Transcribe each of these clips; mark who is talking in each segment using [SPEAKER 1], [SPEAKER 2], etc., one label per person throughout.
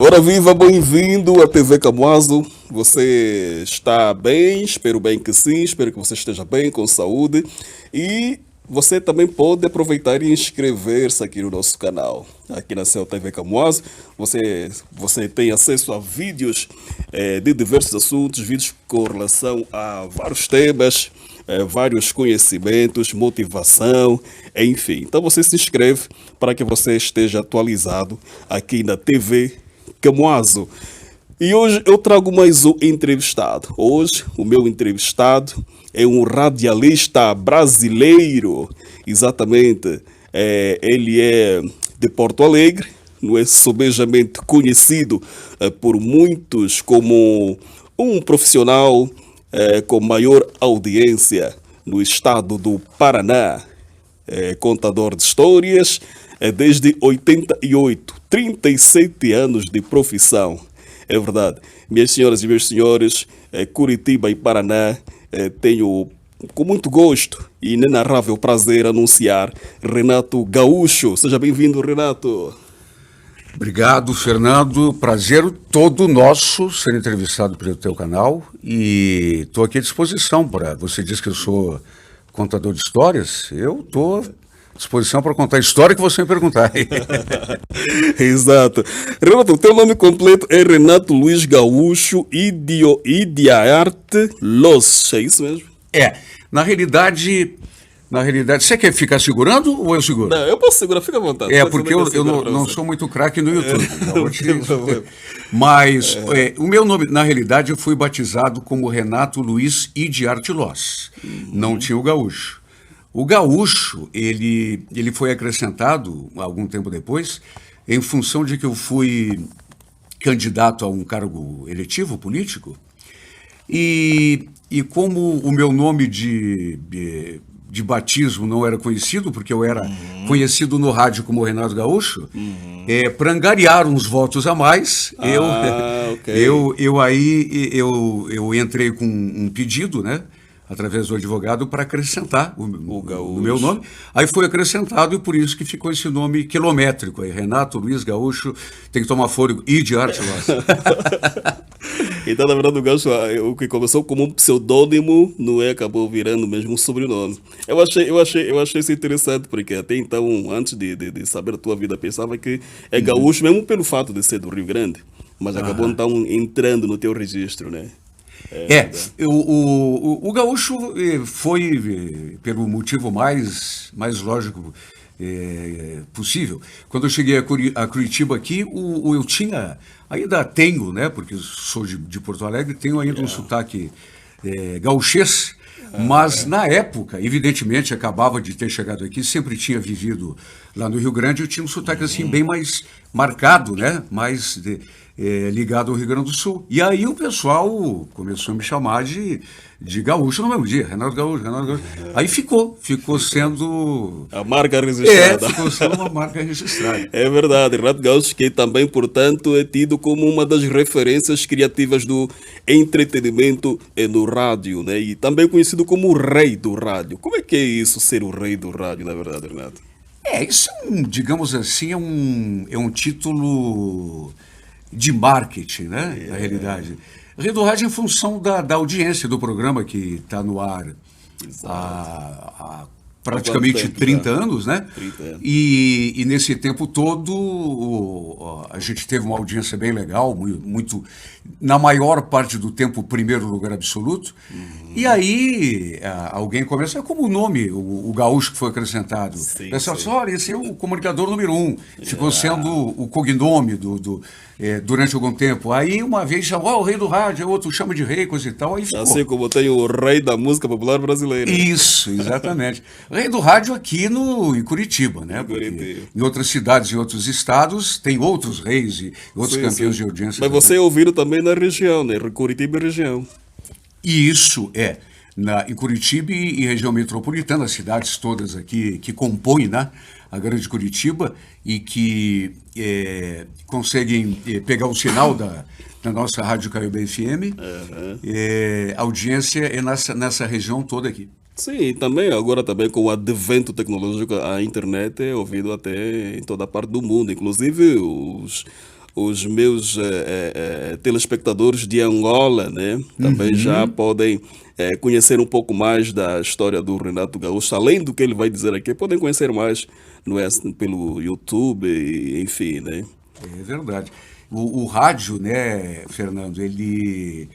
[SPEAKER 1] Ora viva, bem-vindo à TV Camuaso. Você está bem? Espero bem que sim, espero que você esteja bem, com saúde. E você também pode aproveitar e inscrever-se aqui no nosso canal. Aqui na Céu TV Camuaso, você tem acesso a vídeos de diversos assuntos, vídeos com relação a vários temas, vários conhecimentos, motivação, enfim. Então você se inscreve para que você esteja atualizado aqui na TV Camuaso. E hoje eu trago mais um entrevistado. Hoje o meu entrevistado é um radialista brasileiro. Exatamente. Ele é de Porto Alegre, não é sobejamente conhecido por muitos como um profissional com maior audiência no estado do Paraná. Contador de histórias, desde 88, 37 anos de profissão. É verdade. Minhas senhoras e meus senhores, Curitiba e Paraná, tenho com muito gosto e inenarrável prazer anunciar Renato Gaúcho. Seja bem-vindo, Renato.
[SPEAKER 2] Obrigado, Fernando. Prazer todo nosso ser entrevistado pelo teu canal e estou aqui à disposição para... Você disse que eu sou contador de histórias, eu estou à disposição para contar a história que você me perguntar.
[SPEAKER 1] Exato. Renato, o teu nome completo é Renato Luiz Gaúcho Idiarte Los, é isso mesmo?
[SPEAKER 2] Na realidade, você quer ficar segurando ou eu seguro?
[SPEAKER 1] Não, eu posso segurar, fica à vontade.
[SPEAKER 2] Porque eu não sou muito craque no YouTube. Mas o meu nome, na realidade, eu fui batizado como Renato Luiz Idiarte Los. Não tinha o Gaúcho. O Gaúcho, ele foi acrescentado, algum tempo depois, em função de que eu fui candidato a um cargo eletivo político, e como o meu nome de batismo não era conhecido, porque eu era conhecido no rádio como Renato Gaúcho, para angariar uns votos a mais, eu entrei com um pedido, né, através do advogado, para acrescentar o meu nome. Aí foi acrescentado e por isso que ficou esse nome quilométrico. Aí, Renato Luiz Gaúcho, tem que tomar fôlego, Idiarte Los.
[SPEAKER 1] Então, na verdade, o Gaúcho, o que começou como um pseudônimo, não é, acabou virando mesmo um sobrenome. Eu achei isso interessante, porque até então, antes de saber a tua vida, pensava que é gaúcho mesmo pelo fato de ser do Rio Grande, mas acabou então entrando no teu registro, né?
[SPEAKER 2] O gaúcho foi pelo motivo mais lógico possível. Quando eu cheguei a Curitiba aqui, eu tinha, ainda tenho, né, porque sou de Porto Alegre, tenho ainda um sotaque gauchês, mas na época, evidentemente, acabava de ter chegado aqui, sempre tinha vivido lá no Rio Grande, eu tinha um sotaque assim bem mais marcado, né, mais ligado ao Rio Grande do Sul. E aí o pessoal começou a me chamar de gaúcho no mesmo dia, Renato Gaúcho, Renato Gaúcho. Aí ficou sendo...
[SPEAKER 1] A marca registrada.
[SPEAKER 2] Ficou sendo uma marca registrada.
[SPEAKER 1] É verdade, Renato Gaúcho, que também, portanto, é tido como uma das referências criativas do entretenimento no rádio, né? E também conhecido como o rei do rádio. Como é que é isso, ser o rei do rádio, na verdade, Renato?
[SPEAKER 2] Isso digamos assim, é um título de marketing, né? Na realidade. Rei do rádio em função da audiência do programa que está no ar há praticamente 30 anos, né? 30 anos. E nesse tempo todo a gente teve uma audiência bem legal, muito, na maior parte do tempo, primeiro lugar absoluto. E aí alguém começa, como o nome, o gaúcho que foi acrescentado. O pessoal disse, olha, esse é o comunicador número 1. Ficou sendo o cognome durante algum tempo. Aí uma vez chamou o rei do rádio, outro chama de rei, coisa e tal, aí ficou.
[SPEAKER 1] Assim como tem o rei da música popular brasileira.
[SPEAKER 2] Isso, exatamente. Rei do rádio aqui em Curitiba, né? Em outras cidades e outros estados tem outros reis e outros campeões de audiência.
[SPEAKER 1] Mas você é ouvido também na região, né? Curitiba e região.
[SPEAKER 2] E isso em Curitiba e região metropolitana, as cidades todas aqui que compõem, né, a grande Curitiba e que conseguem pegar o sinal da nossa Rádio Caiobá FM, a audiência é nessa região toda aqui.
[SPEAKER 1] Sim, também agora também com o advento tecnológico, a internet é ouvido até em toda parte do mundo, inclusive os meus telespectadores de Angola, né, também já podem conhecer um pouco mais da história do Renato Gaúcho, além do que ele vai dizer aqui, podem conhecer mais pelo YouTube, enfim, né?
[SPEAKER 2] É verdade. O rádio, né, Fernando, ele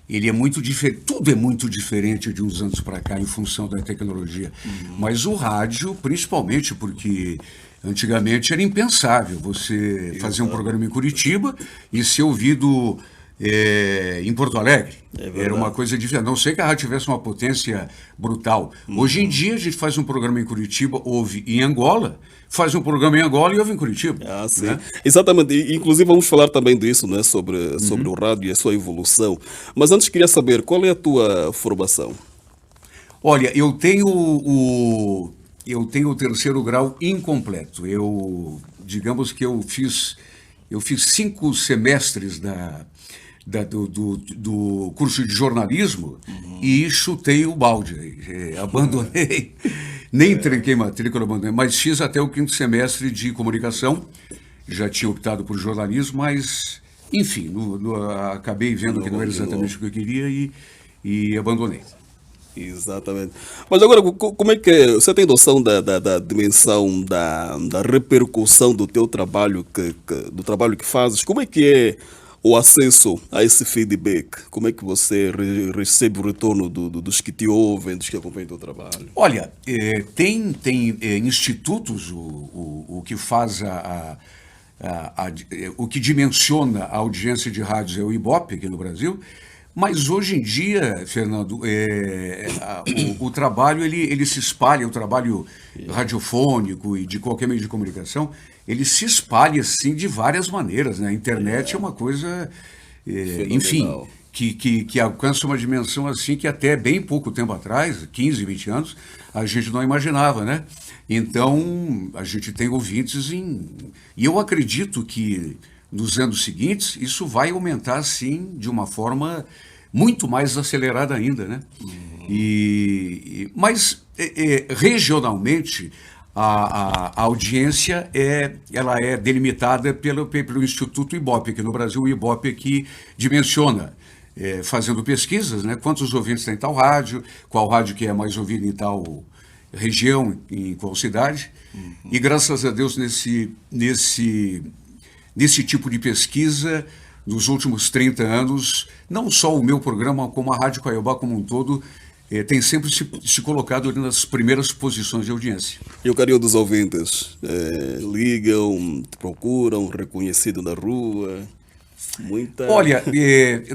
[SPEAKER 2] é muito diferente, tudo é muito diferente de uns anos para cá em função da tecnologia. Mas o rádio, principalmente porque antigamente era impensável você fazer um programa em Curitiba e ser ouvido em Porto Alegre. Era uma coisa diferente. A não sei que a rádio tivesse uma potência brutal. Hoje em dia a gente faz um programa em Curitiba, ouve em Angola, faz um programa em Angola e ouve em Curitiba.
[SPEAKER 1] Ah, sim.
[SPEAKER 2] Né?
[SPEAKER 1] Exatamente. Inclusive vamos falar também disso, né? Sobre o rádio e a sua evolução. Mas antes queria saber, qual é a tua formação?
[SPEAKER 2] Olha, eu tenho o terceiro grau incompleto. Digamos que eu fiz 5 semestres do curso de jornalismo e chutei o balde, abandonei, nem tranquei matrícula, abandonei, mas fiz até o 5º semestre de comunicação, já tinha optado por jornalismo, mas, enfim, acabei vendo que não era exatamente o que eu queria e abandonei.
[SPEAKER 1] Exatamente. Mas agora, como é que você tem noção da dimensão, da repercussão do teu trabalho, do trabalho que fazes? Como é que é o acesso a esse feedback? Como é que você recebe o retorno dos que te ouvem, dos que acompanham o teu trabalho?
[SPEAKER 2] Olha, tem institutos, o que faz o que dimensiona a audiência de rádios é o Ibope aqui no Brasil, mas hoje em dia, Fernando, o trabalho ele se espalha, o trabalho radiofônico e de qualquer meio de comunicação, ele se espalha assim de várias maneiras, né? A internet é uma coisa, enfim, que alcança uma dimensão assim que até bem pouco tempo atrás, 15, 20 anos, a gente não imaginava, né? Então, a gente tem ouvintes e eu acredito que nos anos seguintes isso vai aumentar, sim, de uma forma muito mais acelerada ainda, né? Mas, regionalmente, a audiência ela é delimitada pelo Instituto Ibope, aqui no Brasil. O Ibope aqui dimensiona, fazendo pesquisas, né, quantos ouvintes tem em tal rádio, qual rádio que é mais ouvido em tal região, em qual cidade. E graças a Deus nesse tipo de pesquisa, nos últimos 30 anos, não só o meu programa, como a Rádio Caiobá como um todo, tem sempre se colocado ali nas primeiras posições de audiência.
[SPEAKER 1] E o carinho dos ouvintes? Ligam, te procuram, reconhecido na rua?
[SPEAKER 2] Olha,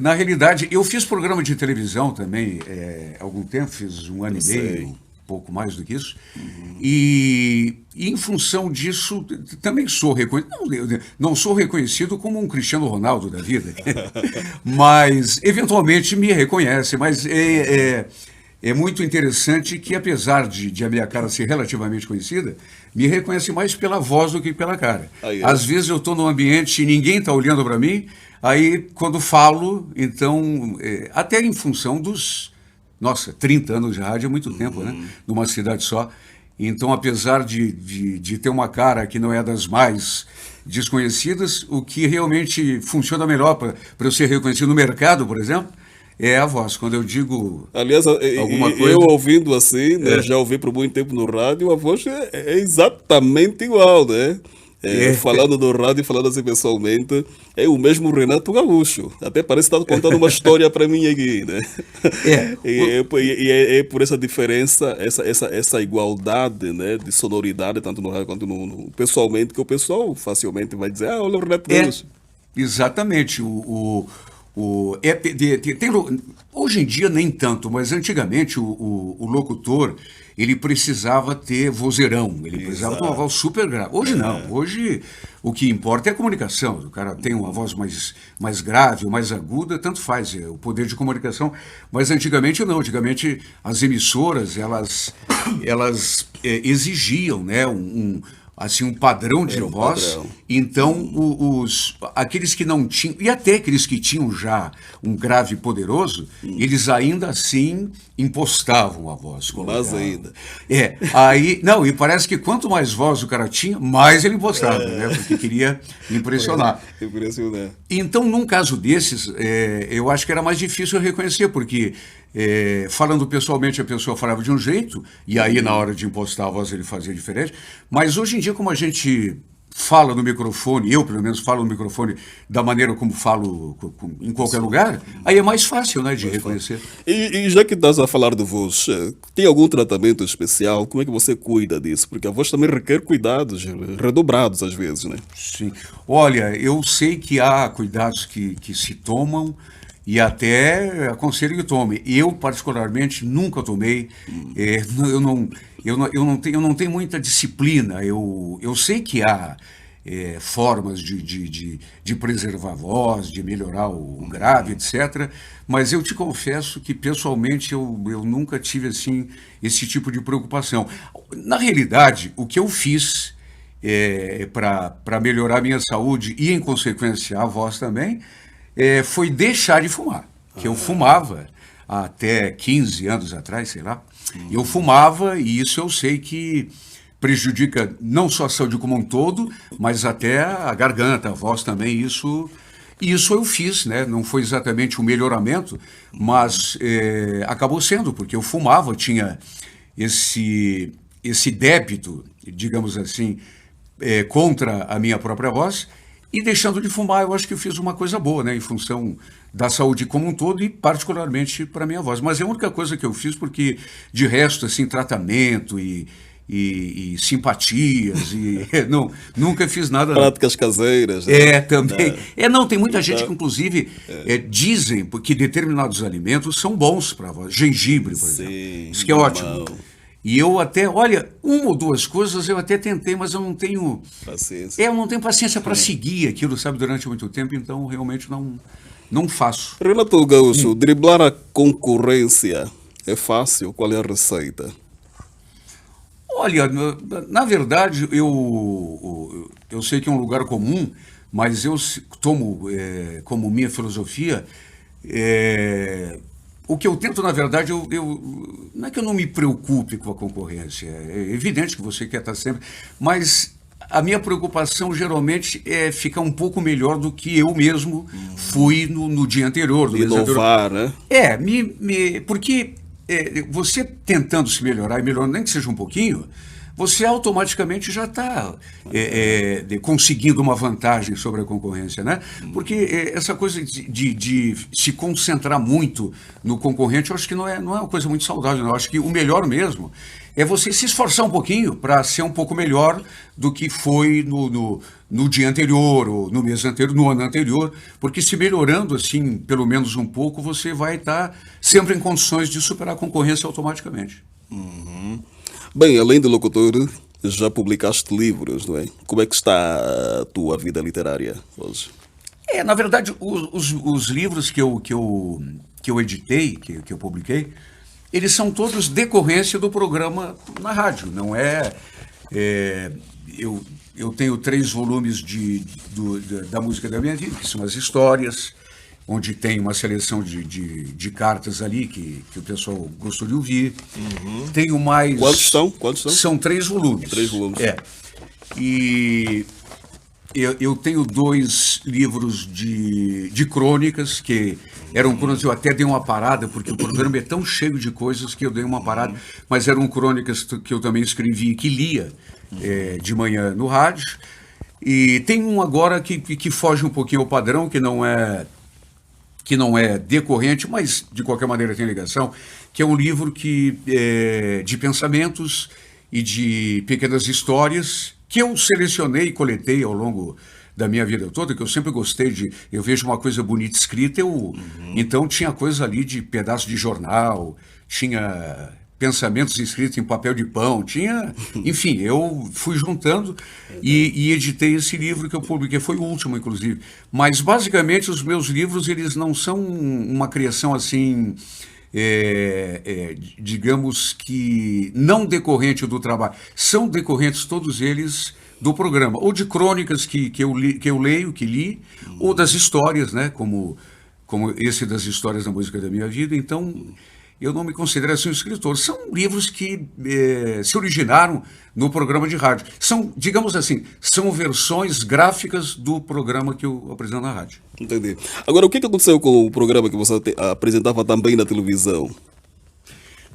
[SPEAKER 2] na realidade, eu fiz programa de televisão também há algum tempo, fiz 1 ano e meio, pouco mais do que isso, e em função disso também sou reconhecido, não sou reconhecido como um Cristiano Ronaldo da vida, mas eventualmente me reconhece, mas é muito interessante que, apesar de a minha cara ser relativamente conhecida, me reconhece mais pela voz do que pela cara. Às vezes eu estou num ambiente e ninguém está olhando para mim, aí quando falo, então, até em função dos... Nossa, 30 anos de rádio é muito tempo, né? Numa cidade só. Então, apesar de ter uma cara que não é das mais desconhecidas, o que realmente funciona melhor para eu ser reconhecido no mercado, por exemplo, é a voz. Quando eu digo alguma coisa...
[SPEAKER 1] Eu ouvindo assim, né, já ouvi por muito tempo no rádio, a voz é exatamente igual, né? Falando no rádio e falando assim pessoalmente, é o mesmo Renato Gaúcho. Até parece que está contando uma história para mim aqui, né? É por essa diferença, essa igualdade, né, de sonoridade, tanto no rádio quanto pessoalmente, que o pessoal facilmente vai dizer, olha o Renato Gaúcho.
[SPEAKER 2] Exatamente. Hoje em dia nem tanto, mas antigamente o locutor ele precisava ter vozeirão, ele precisava ter uma voz super grave. Hoje não, hoje o que importa é a comunicação. O cara tem uma voz mais grave ou mais aguda, tanto faz, o poder de comunicação. Mas antigamente não, antigamente as emissoras elas exigiam, né, assim, um padrão de voz.
[SPEAKER 1] padrão.
[SPEAKER 2] Então, aqueles que não tinham, e até aqueles que tinham já um grave poderoso, eles ainda assim impostavam a voz.
[SPEAKER 1] Mais ainda.
[SPEAKER 2] Aí, não, e parece que quanto mais voz o cara tinha, mais ele impostava, né? Porque queria impressionar.
[SPEAKER 1] Impressionante.
[SPEAKER 2] Então, num caso desses, eu acho que era mais difícil eu reconhecer, porque falando pessoalmente a pessoa falava de um jeito, e aí na hora de impostar a voz ele fazia diferente, mas hoje em dia, como a gente fala no microfone, eu pelo menos falo no microfone da maneira como falo em qualquer lugar, aí é mais fácil, né, de reconhecer.
[SPEAKER 1] E já que estás a falar de voz, tem algum tratamento especial? Como é que você cuida disso? Porque a voz também requer cuidados redobrados às vezes, né?
[SPEAKER 2] Sim. Olha, eu sei que há cuidados que se tomam e até aconselho que tome. Eu, particularmente, nunca tomei. Eu não tenho muita disciplina. Eu sei que há formas de preservar a voz, de melhorar o grave, etc. Mas eu te confesso que, pessoalmente, eu nunca tive assim, esse tipo de preocupação. Na realidade, o que eu fiz para melhorar a minha saúde e, em consequência, a voz também, foi deixar de fumar. Que eu fumava até 15 anos atrás, sei lá. Eu fumava e isso eu sei que prejudica não só a saúde como um todo, mas até a garganta, a voz também. Isso eu fiz, né? Não foi exatamente um melhoramento, mas acabou sendo, porque eu fumava, tinha esse débito, digamos assim, contra a minha própria voz, e deixando de fumar, eu acho que eu fiz uma coisa boa, né, em função da saúde como um todo e particularmente para a minha voz. Mas é a única coisa que eu fiz, porque de resto, assim, tratamento e simpatias, nunca fiz nada.
[SPEAKER 1] Práticas caseiras. Né?
[SPEAKER 2] Também. Não, tem muita gente que, inclusive, dizem que determinados alimentos são bons para a voz. Gengibre, por exemplo. Isso que é ótimo. E eu até, olha, uma ou duas coisas eu até tentei, mas eu não tenho paciência. Eu não tenho paciência para seguir aquilo, sabe, durante muito tempo, então realmente não faço.
[SPEAKER 1] Renato Gaúcho, driblar a concorrência é fácil? Qual é a receita?
[SPEAKER 2] Olha, na verdade, eu sei que é um lugar comum, mas eu tomo como minha filosofia. O que eu tento, na verdade, não é que eu não me preocupe com a concorrência, é evidente que você quer estar sempre, mas a minha preocupação geralmente é ficar um pouco melhor do que eu mesmo fui no dia anterior. No
[SPEAKER 1] inovar, né?
[SPEAKER 2] Porque você tentando se melhorar, e melhorando nem que seja um pouquinho, você automaticamente já está conseguindo uma vantagem sobre a concorrência, né? Porque essa coisa de se concentrar muito no concorrente, eu acho que não é uma coisa muito saudável, não. Eu acho que o melhor mesmo é você se esforçar um pouquinho para ser um pouco melhor do que foi no dia anterior, ou no mês anterior, no ano anterior, porque se melhorando assim, pelo menos um pouco, você vai estar sempre em condições de superar a concorrência automaticamente.
[SPEAKER 1] Bem, além de locutor, já publicaste livros, não é? Como é que está a tua vida literária hoje?
[SPEAKER 2] Na verdade, os livros que eu editei, que eu publiquei, eles são todos decorrência do programa na rádio. Não eu tenho 3 volumes da música da minha vida, que são as histórias, onde tem uma seleção de cartas ali que o pessoal gostou de ouvir. Tenho mais...
[SPEAKER 1] Quantos são?
[SPEAKER 2] São 3 volumes.
[SPEAKER 1] 3 volumes.
[SPEAKER 2] E eu tenho 2 livros de crônicas, que eram crônicas, eu até dei uma parada, porque o programa é tão cheio de coisas que eu dei uma parada, mas eram crônicas que eu também escrevi, que lia de manhã no rádio. E tem um agora que foge um pouquinho ao padrão, que não é decorrente, mas de qualquer maneira tem ligação, que é um livro de pensamentos e de pequenas histórias que eu selecionei e coletei ao longo da minha vida toda, que eu sempre gostei eu vejo uma coisa bonita escrita, então tinha coisa ali de pedaço de jornal, tinha pensamentos escritos em papel de pão, enfim, eu fui juntando e editei esse livro que eu publiquei, foi o último, inclusive. Mas, basicamente, os meus livros, eles não são uma criação, assim, digamos que não decorrente do trabalho. São decorrentes, todos eles, do programa, ou de crônicas que eu leio, que li, ou das histórias, né? Como esse das histórias da música da minha vida. Então, eu não me considero assim um escritor. São livros que se originaram no programa de rádio. São, digamos assim, são versões gráficas do programa que eu apresento na rádio.
[SPEAKER 1] Entendi. Agora, o que aconteceu com o programa que você apresentava também na televisão?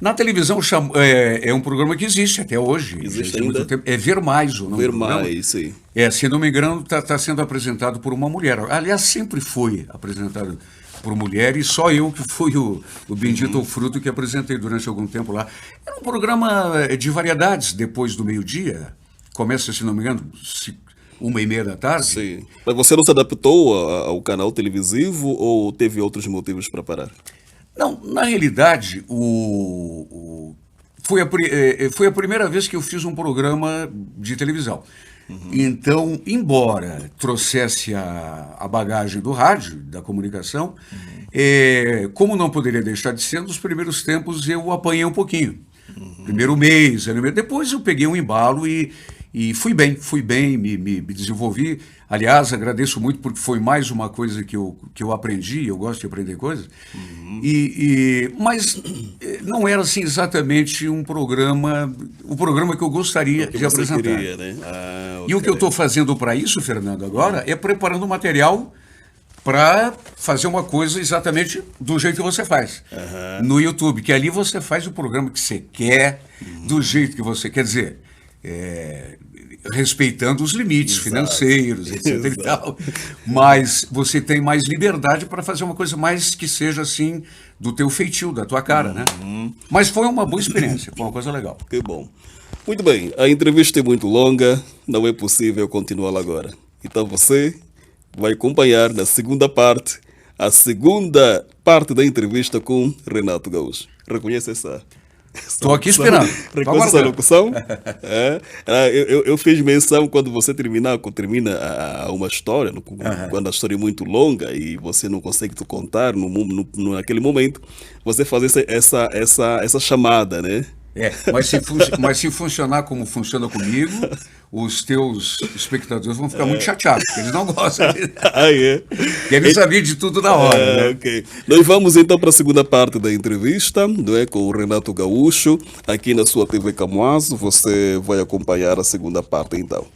[SPEAKER 2] Na televisão é um programa que existe até hoje.
[SPEAKER 1] Existe
[SPEAKER 2] há muito
[SPEAKER 1] ainda?
[SPEAKER 2] tempo. É Ver Mais o nome
[SPEAKER 1] Ver
[SPEAKER 2] do programa.
[SPEAKER 1] mais, sim.
[SPEAKER 2] Se não me engano, está sendo apresentado por uma mulher. Aliás, sempre foi apresentado por mulher e só eu que fui o bendito ou fruto que apresentei durante algum tempo lá. Era um programa de variedades depois do meio-dia. Começa, se não me engano, 1h30 da tarde.
[SPEAKER 1] Sim. Mas você não se adaptou ao canal televisivo ou teve outros motivos para parar?
[SPEAKER 2] Não, na realidade, foi a primeira vez que eu fiz um programa de televisão. Então, embora trouxesse a bagagem do rádio, da comunicação, como não poderia deixar de ser, nos primeiros tempos eu apanhei um pouquinho. Primeiro mês, depois eu peguei um embalo e fui bem, me desenvolvi. Aliás, agradeço muito porque foi mais uma coisa que eu aprendi, eu gosto de aprender coisas. Mas não era assim exatamente o programa que eu gostaria de apresentar.
[SPEAKER 1] Queria, né?
[SPEAKER 2] E o que eu estou fazendo para isso, Fernando, agora, é preparando material para fazer uma coisa exatamente do jeito que você faz. No YouTube, que ali você faz o programa que você quer, do jeito que você quer dizer. Respeitando os limites financeiros, etc. E tal, mas você tem mais liberdade para fazer uma coisa mais que seja assim do teu feitio, da tua cara, né? Mas foi uma boa experiência, foi uma coisa legal.
[SPEAKER 1] Que bom. Muito bem, a entrevista é muito longa, não é possível continuá-la agora. Então você vai acompanhar na segunda parte, a segunda parte da entrevista com Renato Gaúcho. Reconhece essa?
[SPEAKER 2] Estou aqui esperando.
[SPEAKER 1] Reconhece essa locução? Eu fiz menção quando você termina uma história, quando a história é muito longa e você não consegue te contar naquele momento, você faz essa chamada, né?
[SPEAKER 2] Mas se funcionar como funciona comigo, os teus espectadores vão ficar muito chateados, porque eles não gostam. Querem saber de tudo na hora. Né?
[SPEAKER 1] Okay. Nós vamos então para a segunda parte da entrevista, não é, com o Renato Gaúcho, aqui na sua TV Camuaso. Você vai acompanhar a segunda parte então.